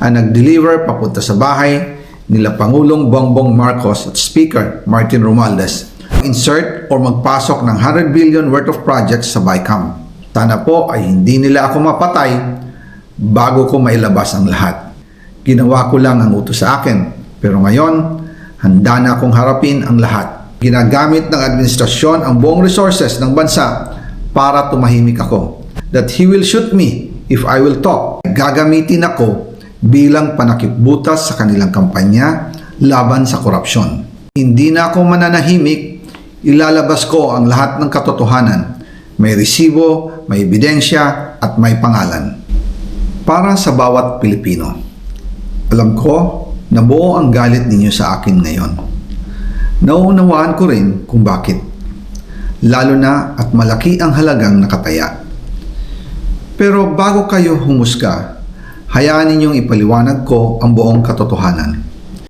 ang nag-deliver papunta sa bahay nila Pangulong Bongbong Marcos at Speaker Martin Romualdez. Insert or magpasok ng 100 billion worth of projects sa BICAM. Sana po ay hindi nila ako mapatay bago ko mailabas ang lahat. Ginawa ko lang ang utos sa akin, pero ngayon, handa na akong harapin ang lahat. Ginagamit ng administrasyon ang buong resources ng bansa para tumahimik ako. That he will shoot me if I will talk. Gagamitin ako bilang panakipbutas sa kanilang kampanya laban sa korupsyon. Hindi na ako mananahimik, ilalabas ko ang lahat ng katotohanan. May resibo, may ebidensya, at may pangalan. Para sa bawat Pilipino, alam ko na buo ang galit ninyo sa akin ngayon. Nauunawaan ko rin kung bakit. Lalo na at malaki ang halagang nakataya. Pero bago kayo humusga, hayaan ninyong ipaliwanag ko ang buong katotohanan.